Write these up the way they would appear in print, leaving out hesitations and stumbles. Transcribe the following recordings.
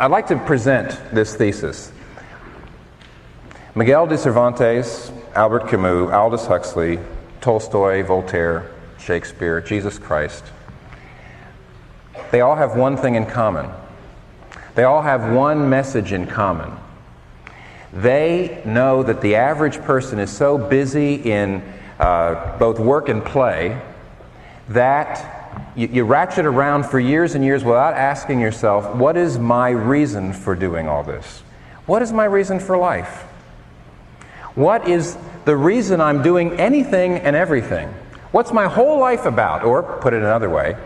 I'd like to present this thesis. Miguel de Cervantes, Albert Camus, Aldous Huxley, Tolstoy, Voltaire, Shakespeare, Jesus Christ, they all have one thing in common. They all have one message in common. They know that the average person is so busy in both work and play that you ratchet around for years and years without asking yourself, what is my reason for doing all this? What is my reason for life? What is the reason I'm doing anything and everything? What's my whole life about? Or, put it another way,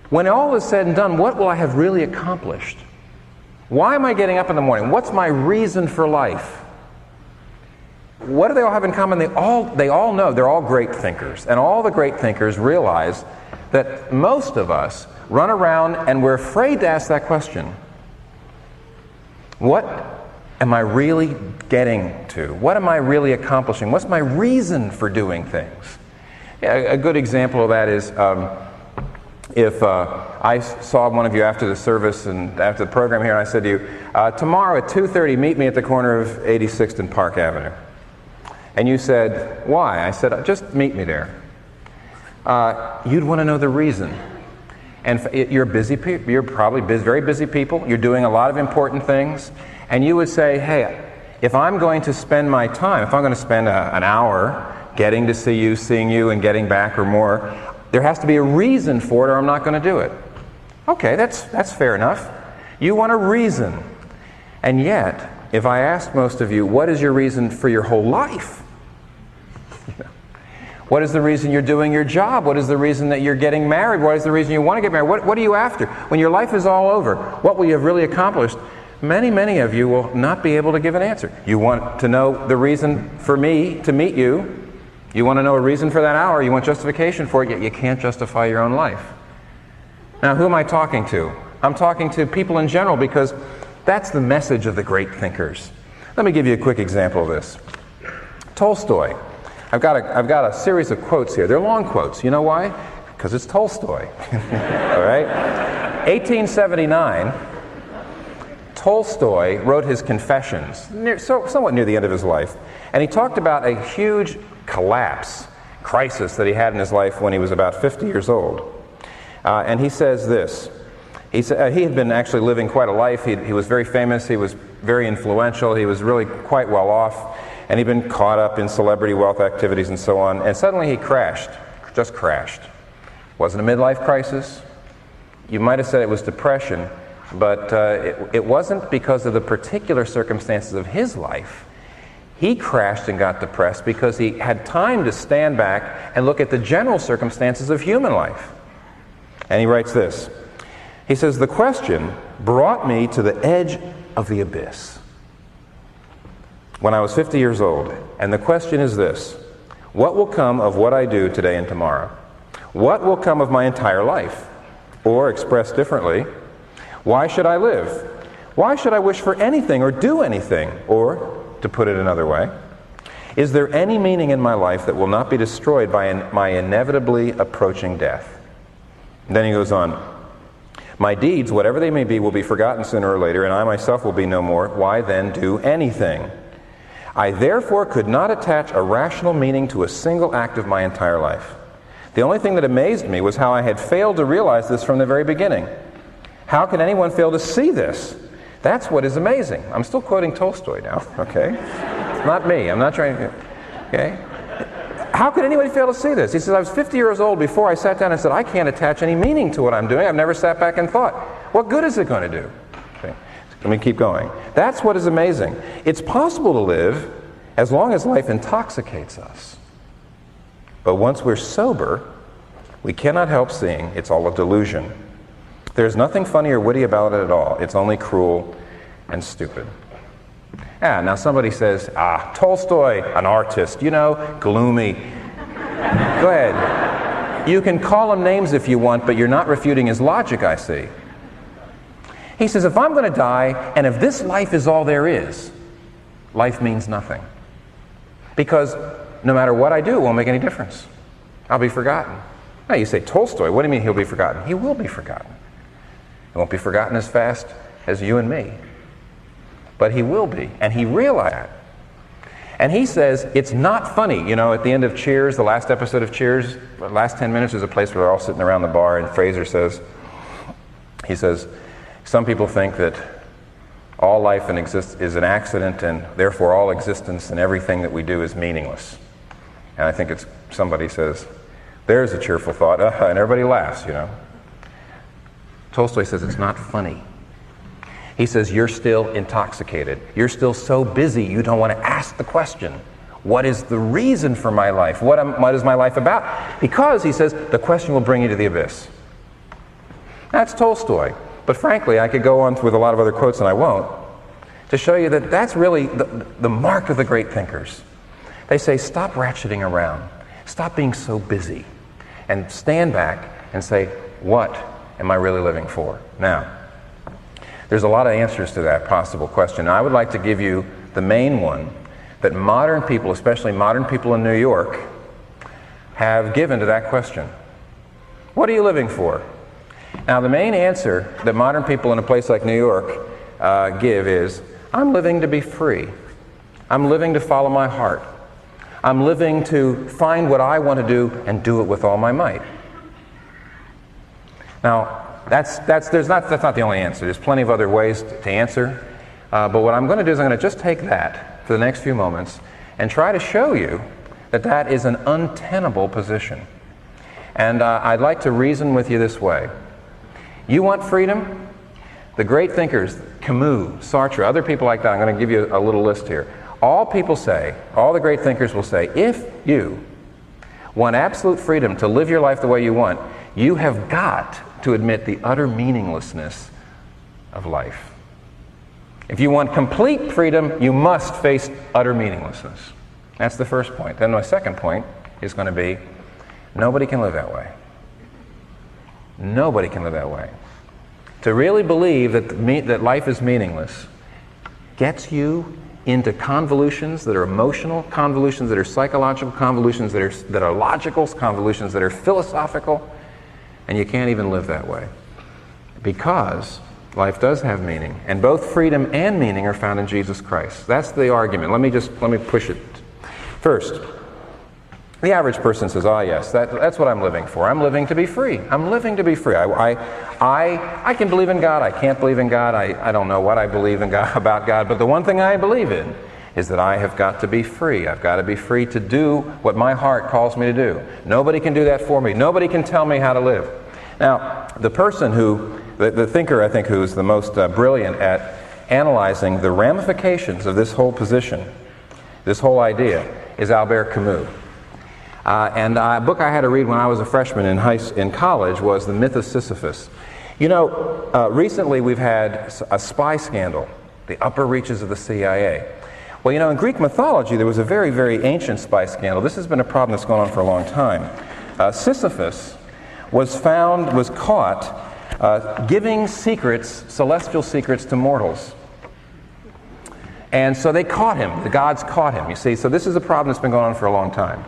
when all is said and done, what will I have really accomplished? Why am I getting up in the morning? What's my reason for life? What do they all have in common? They all know they're all great thinkers. And all the great thinkers realize that most of us run around and we're afraid to ask that question. What am I really getting to? What am I really accomplishing? What's my reason for doing things? Yeah, a good example of that is if I saw one of you after the service and after the program here, and I said to you, tomorrow at 2:30, meet me at the corner of 86th and Park Avenue. And you said, why? I said, just meet me there. You'd want to know the reason. And you're busy people. You're probably very busy people. You're doing a lot of important things. And you would say, hey, if I'm going to spend my time, if I'm going to spend an hour getting to see you, seeing you, and getting back or more, there has to be a reason for it or I'm not going to do it. Okay, that's fair enough. You want a reason. And yet, if I ask most of you, what is your reason for your whole life? What is the reason you're doing your job? What is the reason that you're getting married? What is the reason you want to get married? What are you after? When your life is all over, what will you have really accomplished? Many of you will not be able to give an answer. You want to know the reason for me to meet you. You want to know a reason for that hour. You want justification for it, yet you can't justify your own life. Now, who am I talking to? I'm talking to people in general because that's the message of the great thinkers. Let me give you a quick example of this. Tolstoy. I've got a series of quotes here. They're long quotes. You know why? Because it's Tolstoy. All right? 1879, Tolstoy wrote his Confessions, somewhat near the end of his life. And he talked about a huge crisis that he had in his life when he was about 50 years old. And he says this. He had been actually living quite a life. He was very famous. He was very influential. He was really quite well off. And he'd been caught up in celebrity wealth activities and so on. And suddenly he just crashed. Wasn't a midlife crisis. You might have said it was depression, but it wasn't because of the particular circumstances of his life. He crashed and got depressed because he had time to stand back and look at the general circumstances of human life. And he writes this. He says, the question brought me to the edge of the abyss when I was 50 years old. And the question is this: what will come of what I do today and tomorrow? What will come of my entire life? Or, expressed differently, why should I live? Why should I wish for anything or do anything? Or, to put it another way, is there any meaning in my life that will not be destroyed by my inevitably approaching death? And then he goes on, my deeds, whatever they may be, will be forgotten sooner or later, and I myself will be no more. Why then do anything? I therefore could not attach a rational meaning to a single act of my entire life. The only thing that amazed me was how I had failed to realize this from the very beginning. How can anyone fail to see this? That's what is amazing. I'm still quoting Tolstoy now, okay? It's not me. I'm not trying to, okay? How could anybody fail to see this? He says, I was 50 years old before I sat down and said, I can't attach any meaning to what I'm doing. I've never sat back and thought, what good is it going to do? Okay. Let me keep going. That's what is amazing. It's possible to live as long as life intoxicates us. But once we're sober, we cannot help seeing it's all a delusion. There's nothing funny or witty about it at all. It's only cruel and stupid. Now somebody says, Tolstoy, an artist, gloomy. Go ahead. You can call him names if you want, but you're not refuting his logic, I see. He says, if I'm going to die, and if this life is all there is, life means nothing. Because no matter what I do, it won't make any difference. I'll be forgotten. Now you say, Tolstoy, what do you mean he'll be forgotten? He will be forgotten. He won't be forgotten as fast as you and me. But he will be, and he realized that. And he says, it's not funny. You know, at the end of Cheers, the last episode of Cheers, the last 10 minutes is a place where they're all sitting around the bar, and Fraser says, he says, some people think that all life is an accident, and therefore all existence and everything that we do is meaningless. And I think it's somebody says, there's a cheerful thought, and everybody laughs, you know. Tolstoy says it's not funny. He says you're still intoxicated. You're still so busy you don't want to ask the question, what is the reason for my life? What is my life about? Because, he says, the question will bring you to the abyss. That's Tolstoy. But frankly, I could go on with a lot of other quotes, and I won't, to show you that that's really the mark of the great thinkers. They say, stop ratcheting around. Stop being so busy. And stand back and say, what am I really living for? Now, there's a lot of answers to that possible question. I would like to give you the main one that modern people, especially modern people in New York, have given to that question. What are you living for? Now, the main answer that modern people in a place like New York give is, I'm living to be free. I'm living to follow my heart. I'm living to find what I want to do and do it with all my might. Now, that's not the only answer. There's plenty of other ways to answer. But what I'm going to do is I'm going to just take that for the next few moments and try to show you that that is an untenable position. And I'd like to reason with you this way. You want freedom? The great thinkers, Camus, Sartre, other people like that, I'm going to give you a little list here. All people say, all the great thinkers will say, if you want absolute freedom to live your life the way you want, you have got to admit the utter meaninglessness of life. If you want complete freedom, you must face utter meaninglessness. That's the first point. Then my second point is going to be, nobody can live that way. Nobody can live that way. To really believe that life is meaningless gets you into convolutions that are emotional, convolutions that are psychological, convolutions that are logical, convolutions that are philosophical, and you can't even live that way. Because life does have meaning, and both freedom and meaning are found in Jesus Christ. That's the argument. Let me push it. First, the average person says, yes, that's what I'm living for. I'm living to be free. I'm living to be free. I can believe in God. I can't believe in God. I don't know what I believe in God, about God, but the one thing I believe in is that I have got to be free. I've got to be free to do what my heart calls me to do. Nobody can do that for me. Nobody can tell me how to live. Now, the person the thinker, I think, who's the most brilliant at analyzing the ramifications of this whole position, this whole idea, is Albert Camus. And a book I had to read when I was a freshman in college was The Myth of Sisyphus. You know, recently we've had a spy scandal, the upper reaches of the CIA. Well, you know, in Greek mythology there was a very, very ancient spy scandal. This has been a problem that's gone on for a long time. Sisyphus was caught giving secrets, celestial secrets, to mortals. And so they caught him. The gods caught him, you see. So this is a problem that's been going on for a long time.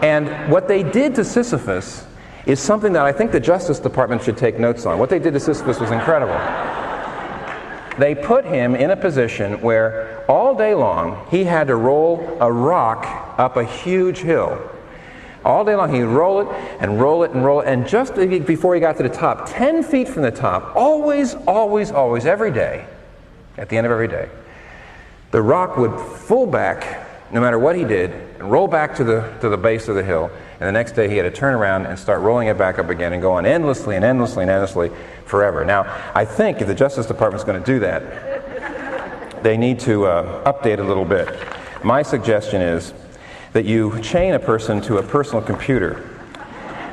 And what they did to Sisyphus is something that I think the Justice Department should take notes on. What they did to Sisyphus was incredible. They put him in a position where all day long he had to roll a rock up a huge hill. All day long he'd roll it and roll it and roll it, and just before he got to the top, 10 feet from the top, always, every day, at the end of every day, the rock would full back, no matter what he did, and roll back to the base of the hill, and the next day he had to turn around and start rolling it back up again and go on endlessly and endlessly and endlessly forever. Now, I think if the Justice Department's going to do that, they need to update a little bit. My suggestion is that you chain a person to a personal computer,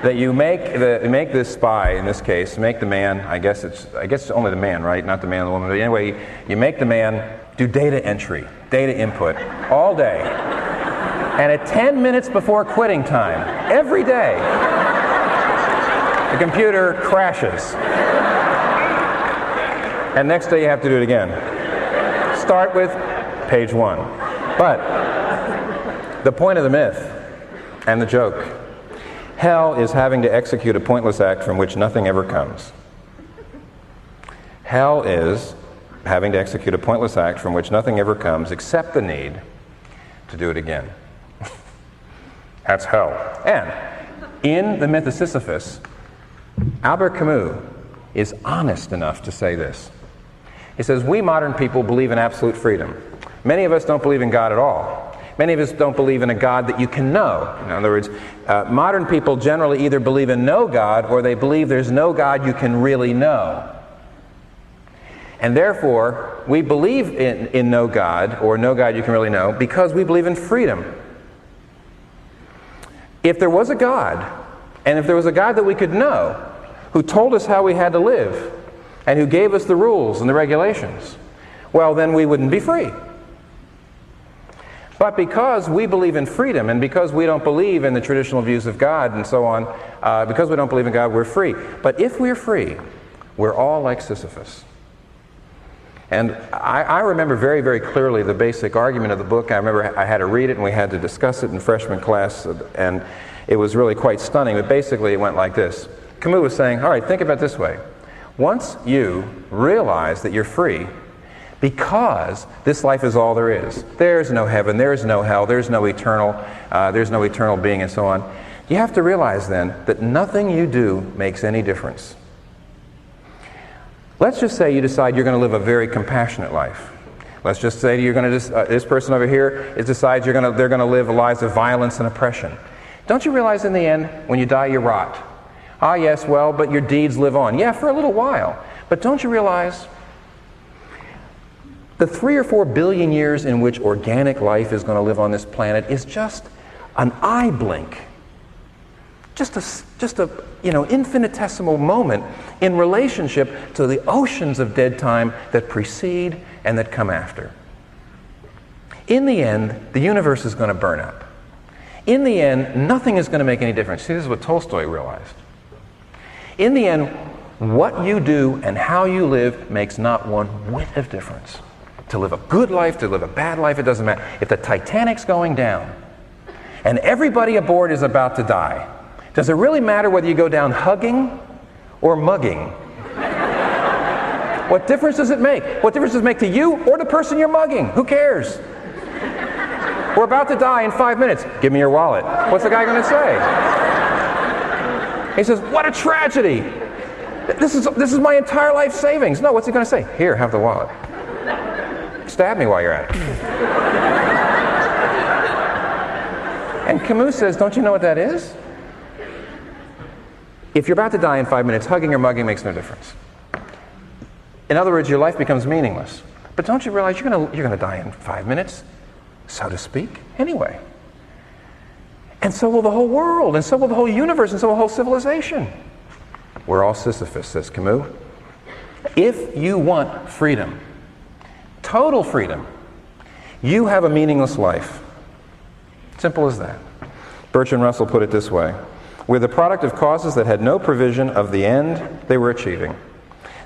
that you make this spy, in this case, make the man, I guess it's only the man, right? Not the man and the woman. But anyway, you make the man do data entry, data input, all day. And at 10 minutes before quitting time, every day, the computer crashes. And next day you have to do it again. Start with page 1. But the point of the myth and the joke, hell is having to execute a pointless act from which nothing ever comes. Hell is having to execute a pointless act from which nothing ever comes except the need to do it again. That's hell. And in the myth of Sisyphus, Albert Camus is honest enough to say this. He says, we modern people believe in absolute freedom. Many of us don't believe in God at all. Many of us don't believe in a God that you can know. In other words, modern people generally either believe in no God or they believe there's no God you can really know. And therefore, we believe in no God, or no God you can really know, because we believe in freedom. If there was a God, and if there was a God that we could know, who told us how we had to live, and who gave us the rules and the regulations, well, then we wouldn't be free. But because we believe in freedom, and because we don't believe in the traditional views of God and so on, because we don't believe in God, we're free. But if we're free, we're all like Sisyphus. And I remember very, very clearly the basic argument of the book. I remember I had to read it and we had to discuss it in freshman class, and it was really quite stunning. But basically it went like this. Camus was saying, all right, think about it this way. Once you realize that you're free, because this life is all there is, there's no heaven, there's no hell, there's no eternal being and so on, you have to realize then that nothing you do makes any difference. Let's just say you decide you're going to live a very compassionate life. Let's just say you're going to this person over here decides they're going to live lives of violence and oppression. Don't you realize in the end, when you die, you rot? Ah, yes, well, but your deeds live on. Yeah, for a little while. But don't you realize the 3 or 4 billion years in which organic life is going to live on this planet is just an eye blink. Just a infinitesimal moment in relationship to the oceans of dead time that precede and that come after. In the end, the universe is going to burn up. In the end, nothing is going to make any difference. See, this is what Tolstoy realized. In the end, what you do and how you live makes not one whit of difference. To live a good life, to live a bad life, it doesn't matter. If the Titanic's going down and everybody aboard is about to die, does it really matter whether you go down hugging or mugging? What difference does it make? What difference does it make to you or the person you're mugging? Who cares? We're about to die in 5 minutes. Give me your wallet. What's the guy going to say? He says, what a tragedy. This is my entire life savings. No, what's he going to say? Here, have the wallet. Stab me while you're at it. And Camus says, don't you know what that is? If you're about to die in 5 minutes, hugging or mugging makes no difference. In other words, your life becomes meaningless. But don't you realize you're going to die in 5 minutes, so to speak, anyway? And so will the whole world, and so will the whole universe, and so will the whole civilization. We're all Sisyphus, says Camus. If you want freedom, total freedom, you have a meaningless life. Simple as that. Bertrand Russell put it this way. We're the product of causes that had no provision of the end they were achieving.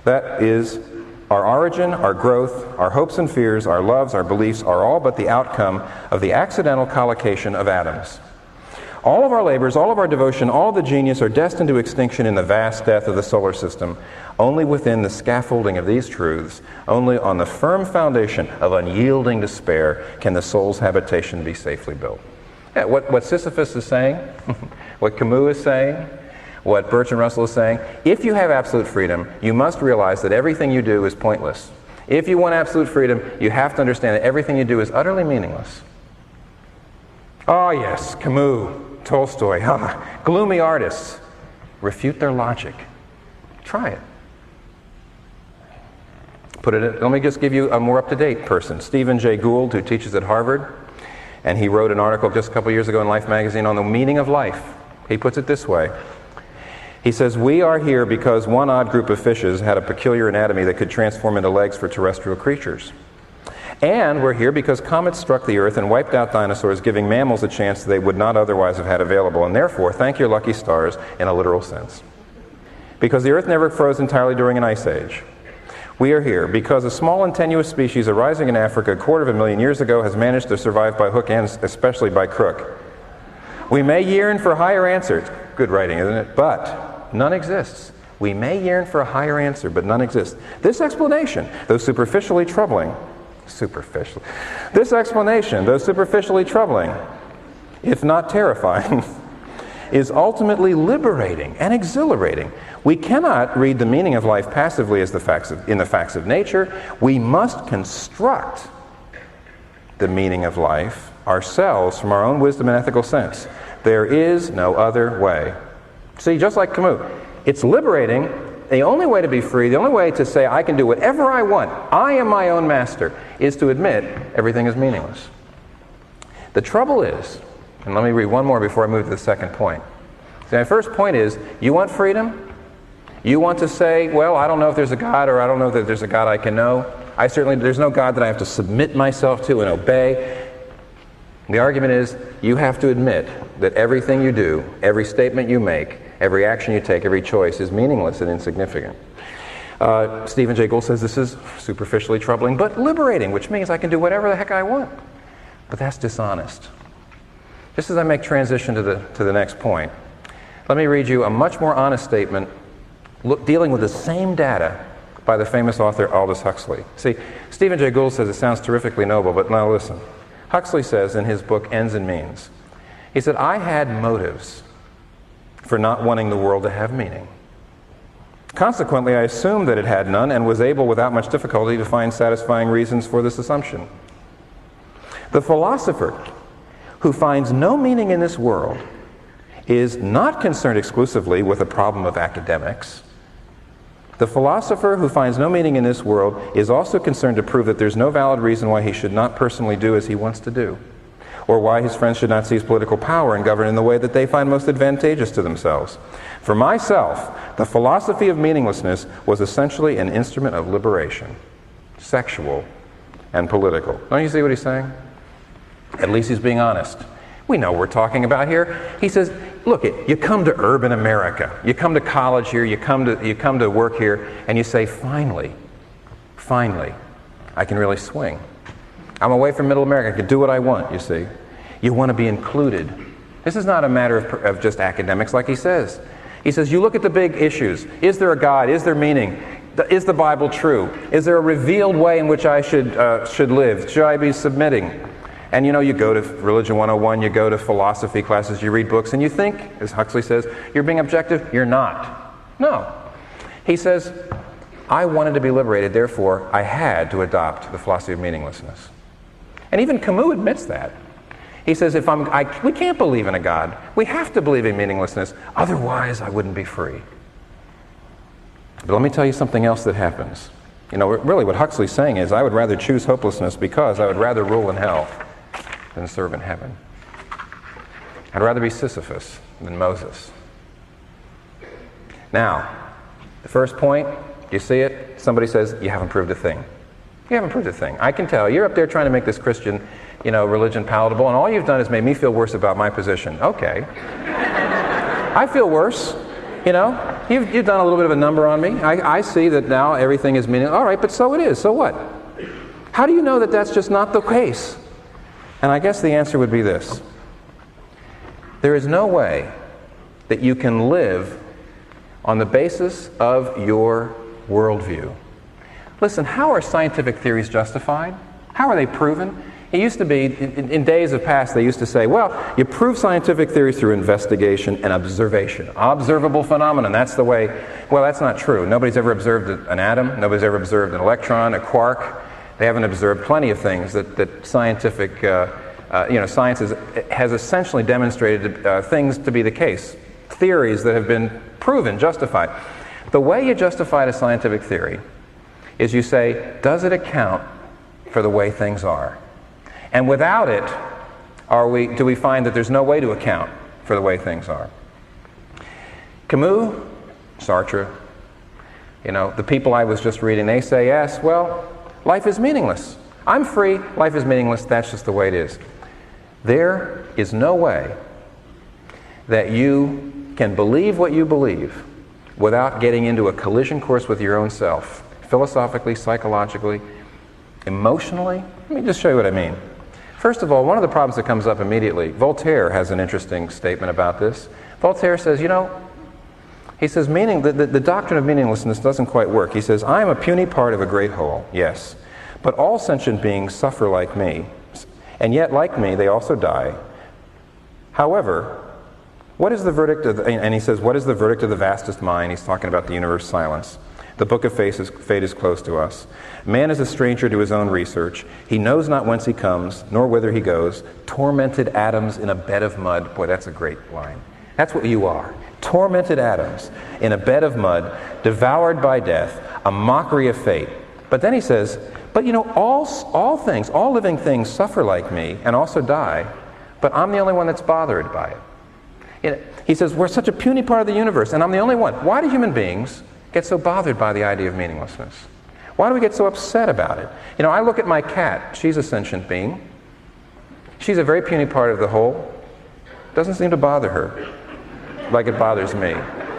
That is, our origin, our growth, our hopes and fears, our loves, our beliefs are all but the outcome of the accidental collocation of atoms. All of our labors, all of our devotion, all the genius are destined to extinction in the vast death of the solar system. Only within the scaffolding of these truths, only on the firm foundation of unyielding despair, can the soul's habitation be safely built. Yeah, what Sisyphus is saying, what Camus is saying, what Bertrand Russell is saying, if you have absolute freedom, you must realize that everything you do is pointless. If you want absolute freedom, you have to understand that everything you do is utterly meaningless. Oh yes, Camus, Tolstoy, gloomy artists. Refute their logic. Try it. Let me just give you a more up-to-date person. Stephen Jay Gould, who teaches at Harvard, and he wrote an article just a couple years ago in Life magazine on the meaning of life. He puts it this way. He says, we are here because one odd group of fishes had a peculiar anatomy that could transform into legs for terrestrial creatures. And we're here because comets struck the Earth and wiped out dinosaurs, giving mammals a chance they would not otherwise have had available. And therefore, thank your lucky stars in a literal sense. Because the Earth never froze entirely during an ice age. We are here because a small and tenuous species arising in Africa 250,000 years ago has managed to survive by hook and especially by crook. We may yearn for higher answers. Good writing, isn't it? But none exists. We may yearn for a higher answer, but none exists. This explanation, though superficially troubling, if not terrifying, is ultimately liberating and exhilarating. We cannot read the meaning of life passively as in the facts of nature. We must construct the meaning of life ourselves from our own wisdom and ethical sense. There is no other way. See, just like Camus, it's liberating. The only way to be free, the only way to say I can do whatever I want, I am my own master, is to admit everything is meaningless. The trouble is, and let me read one more before I move to the second point. So my first point is, you want freedom? You want to say, well, I don't know if there's a God, or I don't know that there's a God I can know. There's no God that I have to submit myself to and obey. The argument is, you have to admit that everything you do, every statement you make, every action you take, every choice is meaningless and insignificant. Stephen Jay Gould says this is superficially troubling, but liberating, which means I can do whatever the heck I want. But that's dishonest. Just as I make transition to the next point, let me read you a much more honest statement dealing with the same data by the famous author Aldous Huxley. See, Stephen Jay Gould says it sounds terrifically noble, but now listen. Huxley says in his book Ends and Means, he said, I had motives for not wanting the world to have meaning. Consequently, I assumed that it had none and was able without much difficulty to find satisfying reasons for this assumption. The philosopher who finds no meaning in this world is not concerned exclusively with the problem of academics. The philosopher who finds no meaning in this world is also concerned to prove that there's no valid reason why he should not personally do as he wants to do, or why his friends should not seize political power and govern in the way that they find most advantageous to themselves. For myself, the philosophy of meaninglessness was essentially an instrument of liberation, sexual and political. Don't you see what he's saying? At least he's being honest. We know what we're talking about here. He says, look, you come to urban America, you come to college here, you come to work here, and you say, finally, I can really swing. I'm away from middle America, I can do what I want, you see. You want to be included. This is not a matter of just academics, like he says. He says, you look at the big issues. Is there a God? Is there meaning? Is the Bible true? Is there a revealed way in which I should live? Should I be submitting? And you know, you go to Religion 101, you go to philosophy classes, you read books, and you think, as Huxley says, you're being objective. You're not. No. He says, I wanted to be liberated, therefore I had to adopt the philosophy of meaninglessness. And even Camus admits that. He says, we can't believe in a God. We have to believe in meaninglessness. Otherwise, I wouldn't be free. But let me tell you something else that happens. You know, really what Huxley's saying is, I would rather choose hopelessness because I would rather rule in hell than serve in heaven. I'd rather be Sisyphus than Moses. Now, the first point, you see it? Somebody says, you haven't proved a thing. You haven't proved a thing. I can tell. You're up there trying to make this Christian, religion palatable, and all you've done is made me feel worse about my position. Okay. I feel worse. You've done a little bit of a number on me. I see that now everything is meaningless. All right, but so it is. So what? How do you know that that's just not the case? And I guess the answer would be this. There is no way that you can live on the basis of your worldview. Listen, how are scientific theories justified? How are they proven? It used to be, in days of past, they used to say, well, you prove scientific theories through investigation and observation. Observable phenomenon, that's the way. Well, that's not true. Nobody's ever observed an atom. Nobody's ever observed an electron, a quark. They haven't observed plenty of things that scientific, science has essentially demonstrated things to be the case. Theories that have been proven, justified. The way you justify a scientific theory is you say, does it account for the way things are? And without it, do we find that there's no way to account for the way things are? Camus, Sartre, the people I was just reading, they say, yes, well, life is meaningless. I'm free, life is meaningless, that's just the way it is. There is no way that you can believe what you believe without getting into a collision course with your own self, philosophically, psychologically, emotionally. Let me just show you what I mean. First of all, one of the problems that comes up immediately, Voltaire has an interesting statement about this. Voltaire says, He says, the doctrine of meaninglessness doesn't quite work. He says, I am a puny part of a great whole, yes, but all sentient beings suffer like me, and yet, like me, they also die. However, what is the verdict of and he says, what is the verdict of the vastest mind? He's talking about the universe silence. The book of fate is close to us. Man is a stranger to his own research. He knows not whence he comes, nor whither he goes. Tormented atoms in a bed of mud. Boy, that's a great line. That's what you are. Tormented atoms in a bed of mud, devoured by death, a mockery of fate. But then he says, but you know, all things, all living things suffer like me and also die, but I'm the only one that's bothered by it. He says, we're such a puny part of the universe, and I'm the only one. Why do human beings get so bothered by the idea of meaninglessness? Why do we get so upset about it? You know, I look at my cat. She's a sentient being. She's a very puny part of the whole. Doesn't seem to bother her like it bothers me.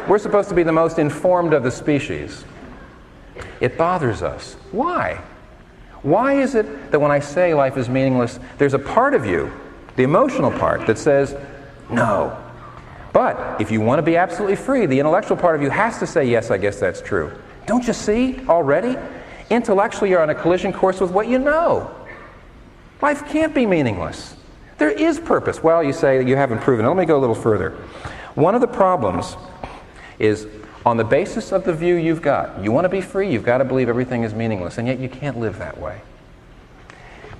We're supposed to be the most informed of the species. It bothers us. Why? Why is it that when I say life is meaningless, there's a part of you, the emotional part, that says, no. But if you want to be absolutely free, the intellectual part of you has to say, yes, I guess that's true. Don't you see already? Intellectually, you're on a collision course with what you know. Life can't be meaningless. There is purpose. Well, you say that you haven't proven it. Let me go a little further. One of the problems is on the basis of the view you've got. You want to be free, you've got to believe everything is meaningless, and yet you can't live that way.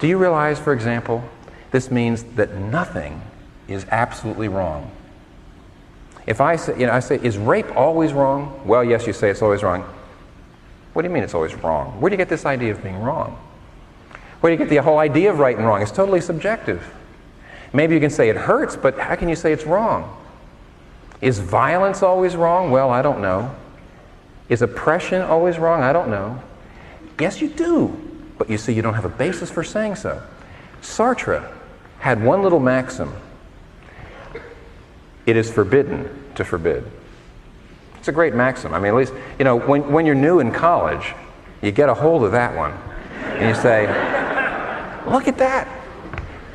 Do you realize, for example, this means that nothing is absolutely wrong? If I say, is rape always wrong? Well, yes, you say it's always wrong. What do you mean it's always wrong? Where do you get this idea of being wrong? Where do you get the whole idea of right and wrong? It's totally subjective. Maybe you can say it hurts, but how can you say it's wrong? Is violence always wrong? Well, I don't know. Is oppression always wrong? I don't know. Yes, you do. But you see, you don't have a basis for saying so. Sartre had one little maxim. It is forbidden to forbid. It's a great maxim. I mean, at least, you know, when you're new in college, you get a hold of that one. And you say, look at that.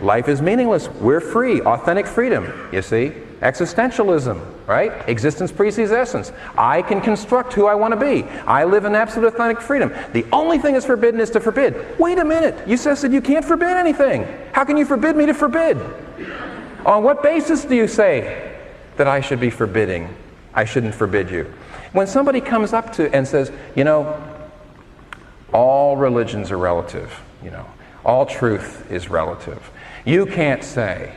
Life is meaningless. We're free. Authentic freedom, you see. Existentialism, right? Existence precedes essence. I can construct who I want to be. I live in absolute authentic freedom. The only thing that's forbidden is to forbid. Wait a minute. You said you can't forbid anything. How can you forbid me to forbid? On what basis do you say that I should be forbidding? I shouldn't forbid you. When somebody comes up to and says, you know, all religions are relative, you know, all truth is relative. You can't say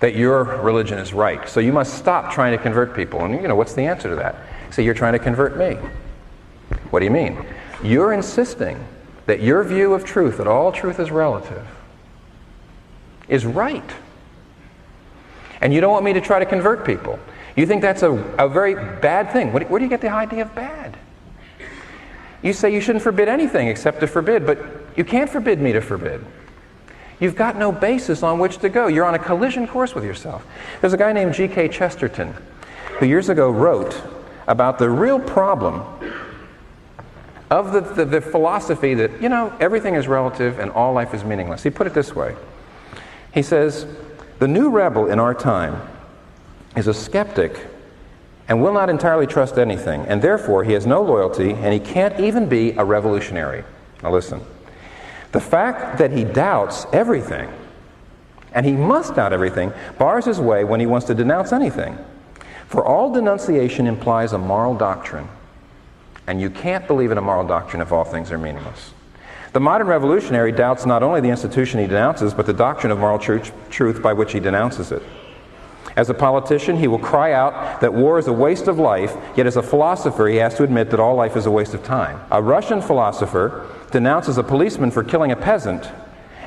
that your religion is right, so you must stop trying to convert people. And you know, what's the answer to that? Say, you're trying to convert me. What do you mean? You're insisting that your view of truth, that all truth is relative, is right. And you don't want me to try to convert people. You think that's a very bad thing. Where do you get the idea of bad? You say you shouldn't forbid anything except to forbid, but you can't forbid me to forbid. You've got no basis on which to go. You're on a collision course with yourself. There's a guy named G.K. Chesterton who years ago wrote about the real problem of the philosophy that, you know, everything is relative and all life is meaningless. He put it this way. He says, the new rebel in our time is a skeptic and will not entirely trust anything, and therefore he has no loyalty and he can't even be a revolutionary. Now listen. The fact that he doubts everything, and he must doubt everything, bars his way when he wants to denounce anything. For all denunciation implies a moral doctrine, and you can't believe in a moral doctrine if all things are meaningless. The modern revolutionary doubts not only the institution he denounces, but the doctrine of moral truth by which he denounces it. As a politician, he will cry out that war is a waste of life, yet as a philosopher he has to admit that all life is a waste of time. A Russian philosopher denounces a policeman for killing a peasant,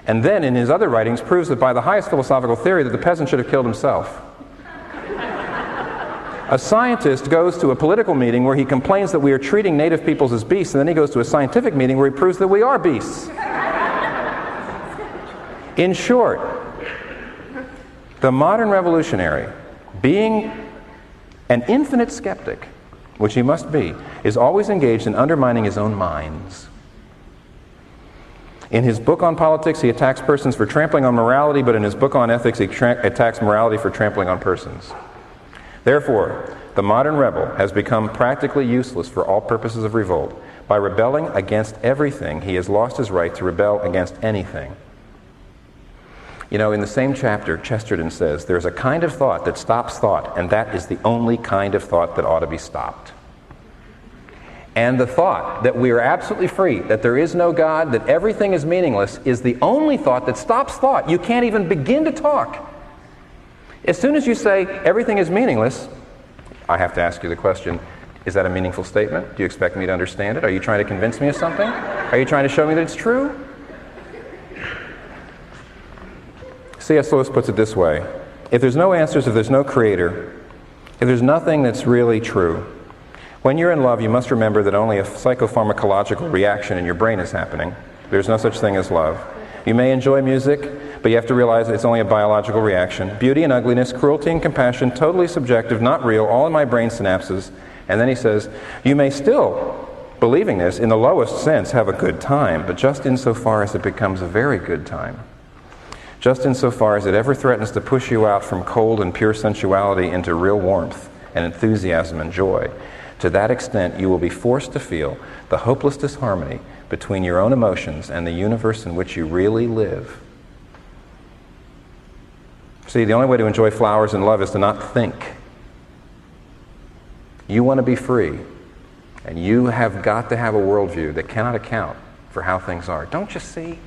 and then in his other writings proves that by the highest philosophical theory that the peasant should have killed himself. A scientist goes to a political meeting where he complains that we are treating native peoples as beasts, and then he goes to a scientific meeting where he proves that we are beasts. In short, the modern revolutionary, being an infinite skeptic, which he must be, is always engaged in undermining his own minds. In his book on politics, he attacks persons for trampling on morality, but in his book on ethics, he attacks morality for trampling on persons. Therefore, the modern rebel has become practically useless for all purposes of revolt. By rebelling against everything, he has lost his right to rebel against anything. You know, in the same chapter, Chesterton says, there's a kind of thought that stops thought, and that is the only kind of thought that ought to be stopped. And the thought that we are absolutely free, that there is no God, that everything is meaningless, is the only thought that stops thought. You can't even begin to talk. As soon as you say everything is meaningless, I have to ask you the question, is that a meaningful statement? Do you expect me to understand it? Are you trying to convince me of something? Are you trying to show me that it's true? C.S. Lewis puts it this way: if there's no answers, if there's no creator, if there's nothing that's really true, when you're in love, you must remember that only a psychopharmacological reaction in your brain is happening. There's no such thing as love. You may enjoy music, but you have to realize that it's only a biological reaction. Beauty and ugliness, cruelty and compassion, totally subjective, not real, all in my brain synapses. And then he says, you may still, believing this, in the lowest sense, have a good time, but just insofar as it becomes a very good time. Just insofar as it ever threatens to push you out from cold and pure sensuality into real warmth and enthusiasm and joy. To that extent, you will be forced to feel the hopeless disharmony between your own emotions and the universe in which you really live. See, the only way to enjoy flowers and love is to not think. You want to be free, and you have got to have a worldview that cannot account for how things are. Don't you see?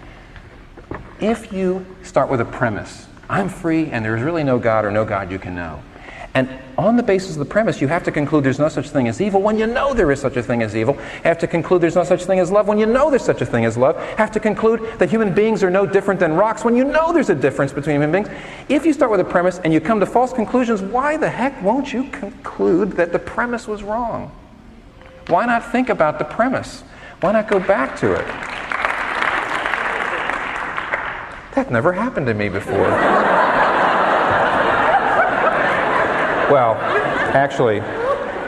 If you start with a premise, I'm free and there's really no God or no God you can know, and on the basis of the premise, you have to conclude there's no such thing as evil when you know there is such a thing as evil. You have to conclude there's no such thing as love when you know there's such a thing as love. You have to conclude that human beings are no different than rocks when you know there's a difference between human beings. If you start with a premise and you come to false conclusions, why the heck won't you conclude that the premise was wrong? Why not think about the premise? Why not go back to it? That never happened to me before. Well, actually,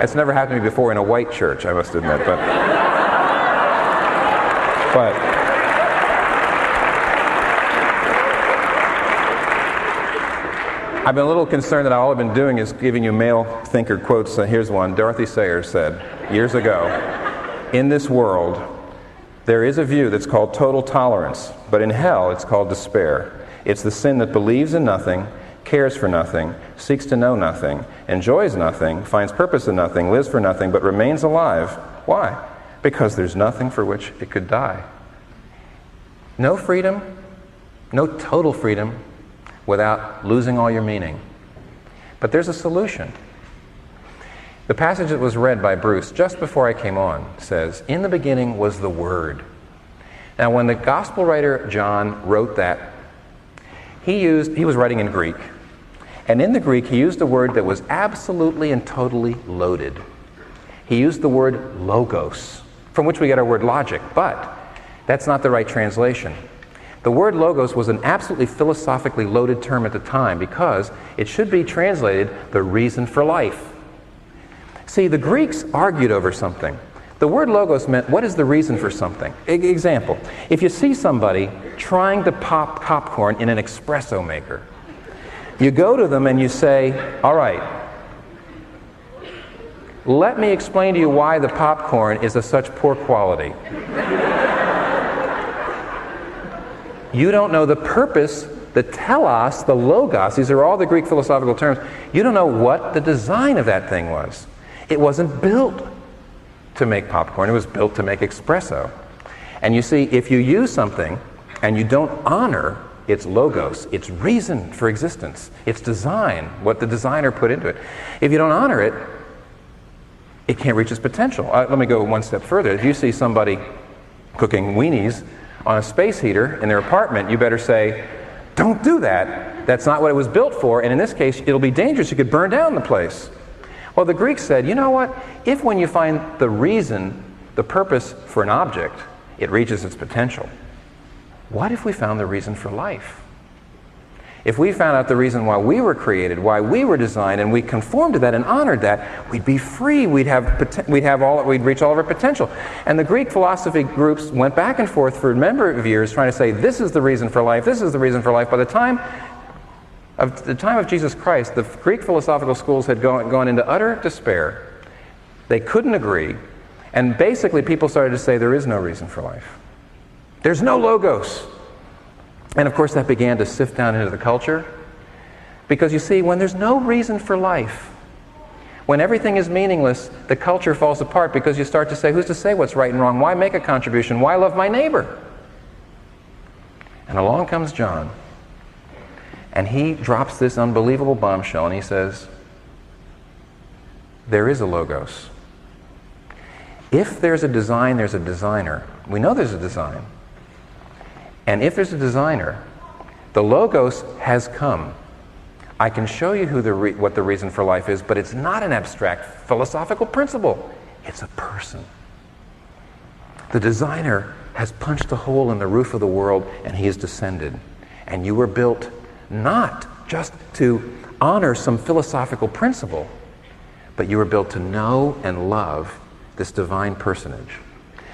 it's never happened to me before in a white church, I must admit, but I've been a little concerned that all I've been doing is giving you male thinker quotes. Here's one. Dorothy Sayers said years ago, in this world, there is a view that's called total tolerance, but in hell it's called despair. It's the sin that believes in nothing, cares for nothing, seeks to know nothing, enjoys nothing, finds purpose in nothing, lives for nothing, but remains alive. Why? Because there's nothing for which it could die. No freedom, no total freedom, without losing all your meaning. But there's a solution. The passage that was read by Bruce just before I came on says, "In the beginning was the Word." Now, when the gospel writer John wrote that, he was writing in Greek. And in the Greek, he used a word that was absolutely and totally loaded. He used the word logos, from which we get our word logic, but that's not the right translation. The word logos was an absolutely philosophically loaded term at the time because it should be translated the reason for life. See, the Greeks argued over something. The word logos meant, what is the reason for something? Example, if you see somebody trying to pop popcorn in an espresso maker, you go to them and you say, all right, let me explain to you why the popcorn is of such poor quality. You don't know the purpose, the telos, the logos, these are all the Greek philosophical terms. You don't know what the design of that thing was. It wasn't built to make popcorn, it was built to make espresso. And you see, if you use something and you don't honor its logos, its reason for existence, its design, what the designer put into it, if you don't honor it, it can't reach its potential. Let me go one step further. If you see somebody cooking weenies on a space heater in their apartment, you better say, don't do that. That's not what it was built for, and in this case, it'll be dangerous. You could burn down the place. Well, the Greeks said, you know what? If when you find the reason, the purpose for an object, it reaches its potential, what if we found the reason for life? If we found out the reason why we were created, why we were designed, and we conformed to that and honored that, we'd be free. We'd reach all of our potential. And the Greek philosophy groups went back and forth for a number of years trying to say, this is the reason for life, this is the reason for life. By the time Of the time of Jesus Christ, the Greek philosophical schools had gone into utter despair. They couldn't agree. And basically people started to say there is no reason for life. There's no logos. And of course that began to sift down into the culture. Because you see, when there's no reason for life, when everything is meaningless, the culture falls apart because you start to say, who's to say what's right and wrong? Why make a contribution? Why love my neighbor? And along comes John. And he drops this unbelievable bombshell and he says, there is a logos. If there's a design, there's a designer. We know there's a design. And if there's a designer, the logos has come. I can show you what the reason for life is, but it's not an abstract philosophical principle. It's a person. The designer has punched a hole in the roof of the world and he has descended. And you were built not just to honor some philosophical principle, but you were built to know and love this divine personage.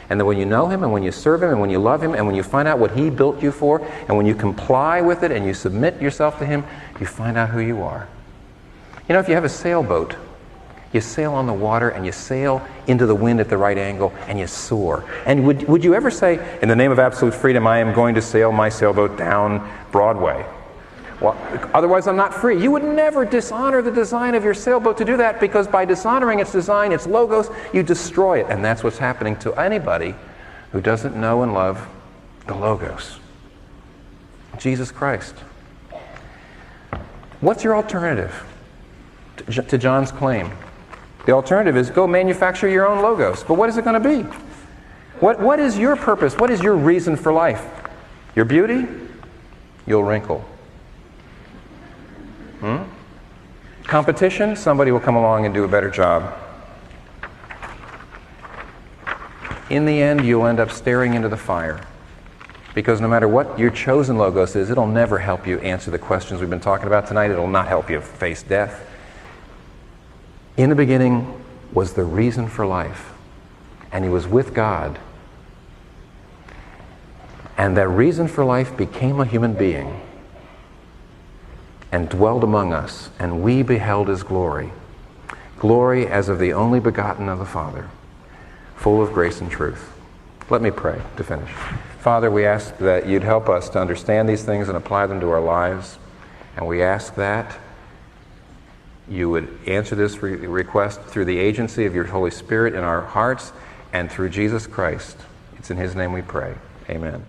And that when you know him and when you serve him and when you love him and when you find out what he built you for and when you comply with it and you submit yourself to him, you find out who you are. You know, if you have a sailboat, you sail on the water and you sail into the wind at the right angle and you soar. And would you ever say, in the name of absolute freedom, I am going to sail my sailboat down Broadway? Well, otherwise I'm not free. You would never dishonor the design of your sailboat to do that, because by dishonoring its design, its logos, you destroy it. And that's what's happening to anybody who doesn't know and love the logos. Jesus Christ. What's your alternative to John's claim? The alternative is go manufacture your own logos. But what is it going to be? What is your purpose? What is your reason for life? Your beauty? You'll wrinkle. Competition? Somebody will come along and do a better job. In the end, you'll end up staring into the fire. Because no matter what your chosen logos is, it'll never help you answer the questions we've been talking about tonight. It'll not help you face death. In the beginning was the reason for life. And he was with God. And that reason for life became a human being and dwelled among us, and we beheld his glory. Glory as of the only begotten of the Father, full of grace and truth. Let me pray to finish. Father, we ask that you'd help us to understand these things and apply them to our lives. And we ask that you would answer this request through the agency of your Holy Spirit in our hearts and through Jesus Christ. It's in his name we pray. Amen.